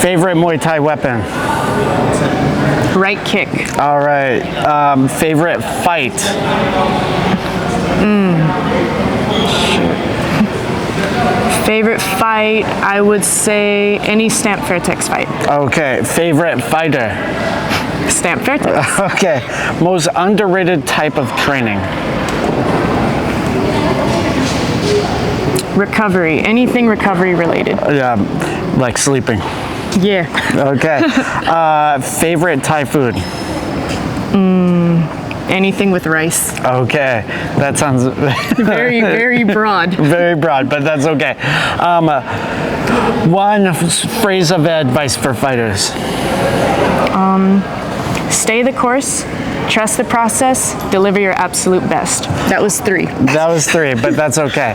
Favorite Muay Thai weapon? Right kick. All right. Favorite fight? Favorite fight, I would say any Stamp Fairtex fight. Okay. Favorite fighter? Stamp Fairtex. Okay. Most underrated type of training? Recovery. Anything recovery related. Yeah, like sleeping. Yeah. Okay. Favorite Thai food? Anything with rice. Okay. That sounds Very, very broad. very broad, but that's okay. One phrase of advice for fighters. Stay the course, trust the process, deliver your absolute best. That was 3. That was 3, but that's okay.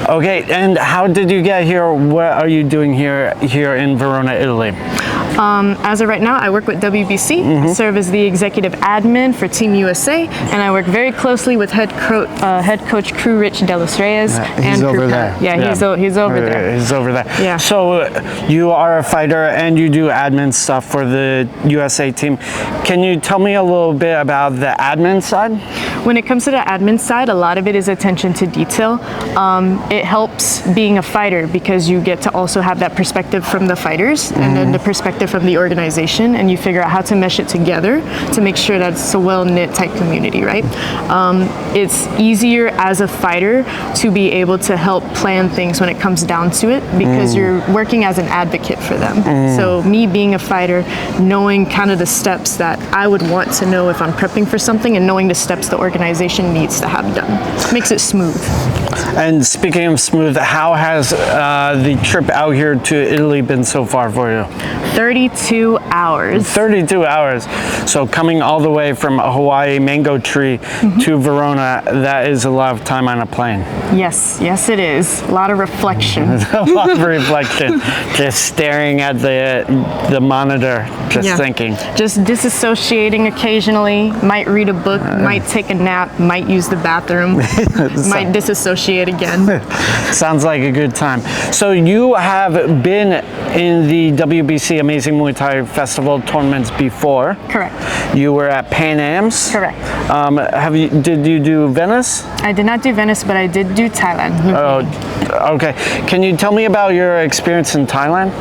Okay, and how did you get here? What are you doing here in Verona, Italy? As of right now, I work with WBC, serve as the executive admin for Team USA, and I work very closely with head coach Crew Rich De Los Reyes and he's over Crew there. Yeah, yeah. He's over there. He's over there. Yeah. So you are a fighter and you do admin stuff for the USA team. Can you tell me a little bit about the admin side? When it comes to the admin side, a lot of it is attention to detail. It helps being a fighter because you get to also have that perspective from the fighters and then the perspective from the organization, and you figure out how to mesh it together to make sure that it's a well-knit tight community, right? It's easier as a fighter to be able to help plan things when it comes down to it because you're working as an advocate for them. So me being a fighter, knowing kind of the steps that I would want to know if I'm prepping for something and knowing the steps the organization needs to have done makes it smooth. And speaking of smooth, how has the trip out here to Italy been so far for you? 32 hours. 32 hours. So coming all the way from Hawaii, Mango Tree to Verona, that is a lot of time on a plane. Yes, yes it is. A lot of reflection. A lot of reflection. Just staring at the monitor, just thinking. Just disassociating occasionally, might read a book, might take a nap, might use the bathroom, might disassociate again. Sounds like a good time. So you have been in the WBC Amazing Muay Thai Festival tournaments before. Correct. You were at Pan Am's. Correct. Did you do Venice? I did not do Venice, but I did do Thailand. Oh, okay. Can you tell me about your experience in Thailand?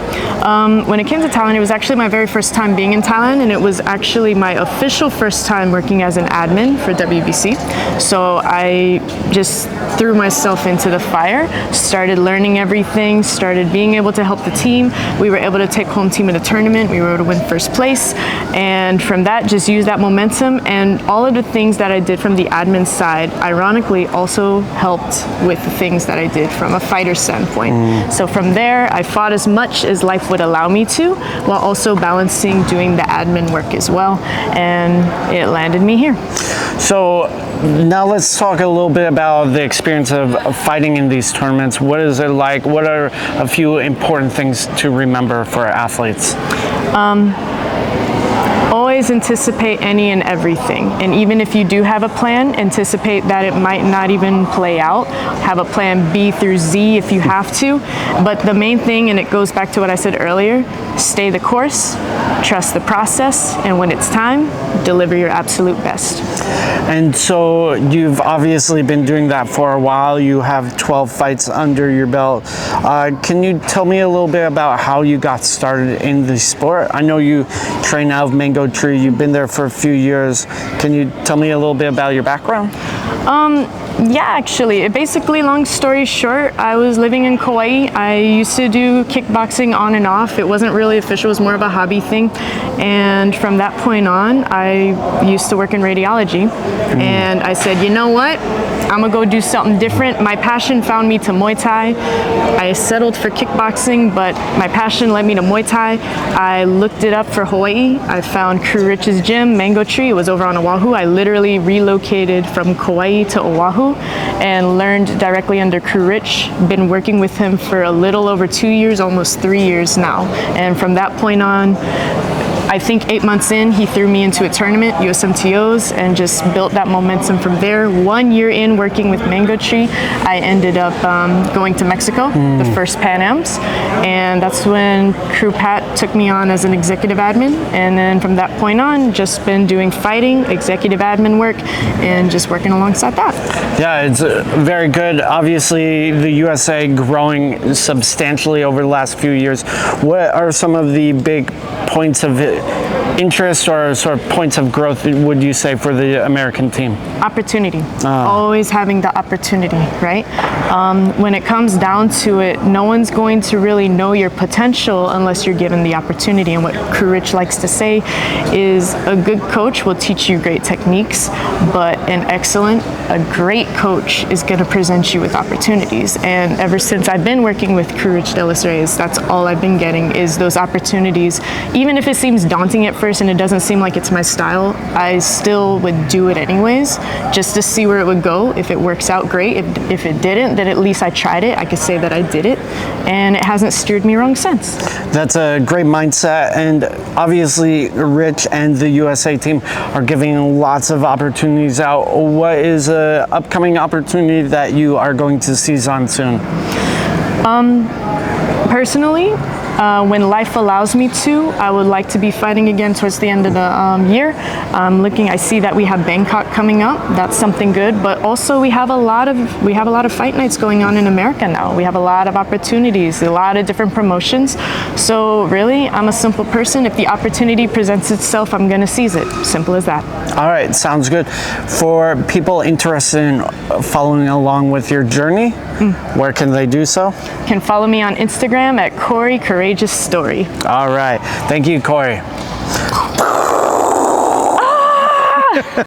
When it came to Thailand, it was actually my very first time being in Thailand, and it was actually my official first time working as an admin for WBC. So I just threw myself into the fire, started learning everything, started being able to help the team. We were able to take home team in the tournament. We were able to win first place. And from that, just use that momentum. And all of the things that I did from the admin side, ironically, also helped with the things that I did from a fighter standpoint. So from there, I fought as much as life would allow me to, while also balancing doing the admin work as well. And it landed me here. So now let's talk a little bit about the experience of fighting in these tournaments. What is it like? What are a few important things to remember for athletes? Always anticipate any and everything. And even if you do have a plan, anticipate that it might not even play out. Have a plan B through Z if you have to. But the main thing, and it goes back to what I said earlier, stay the course, trust the process, and when it's time, deliver your absolute best. And so you've obviously been doing that for a while. You have 12 fights under your belt. Can you tell me a little bit about how you got started in the sport? I know you train out of Mango Tree. You've been there for a few years. Can you tell me a little bit about your background? Yeah, actually, basically, long story short, I was living in Kauai. I used to do kickboxing on and off. It wasn't really official, it was more of a hobby thing. And from that point on, I used to work in radiology. And I said, you know what? I'm gonna go do something different. My passion found me to Muay Thai. I settled for kickboxing, but my passion led me to Muay Thai. I looked it up for Hawaii. I found Crew Rich's gym, Mango Tree. It was over on Oahu. I literally relocated from Kauai to Oahu and learned directly under Crew Rich. Been working with him for a little over 2 years, almost 3 years now. And from that point on, I think 8 months in, he threw me into a tournament, USMTOs, and just built that momentum from there. 1 year in working with Mango Tree, I ended up going to Mexico, the first Pan Ams, and that's when Crew Pat took me on as an executive admin, and then from that point on, just been doing fighting, executive admin work, and just working alongside that. Yeah, it's very good. Obviously, the USA growing substantially over the last few years. What are some of the big points of interest or sort of points of growth, would you say, for the American team? Opportunity. Always having the opportunity, right? When it comes down to it, no one's going to really know your potential unless you're given the opportunity. And what Crew Rich likes to say is a good coach will teach you great techniques, but a great coach is going to present you with opportunities. And ever since I've been working with Crew Rich de los Reyes, that's all I've been getting is those opportunities. Even if it seems daunting at first and it doesn't seem like it's my style, I still would do it anyways, just to see where it would go. If it works out, great. If it didn't, then at least I tried it. I could say that I did it, and it hasn't steered me wrong since. That's a great mindset, and obviously Rich and the USA team are giving lots of opportunities out. What is an upcoming opportunity that you are going to seize on soon? Personally, when life allows me to, I would like to be fighting again towards the end of the year. I see that we have Bangkok coming up. That's something good. But also we have a lot of fight nights going on in America now. We have a lot of opportunities, a lot of different promotions. So really, I'm a simple person. If the opportunity presents itself, I'm going to seize it. Simple as that. All right, sounds good. For people interested in following along with your journey, where can they do so? Can follow me on Instagram at Cori Storey. All right. Thank you, Cori.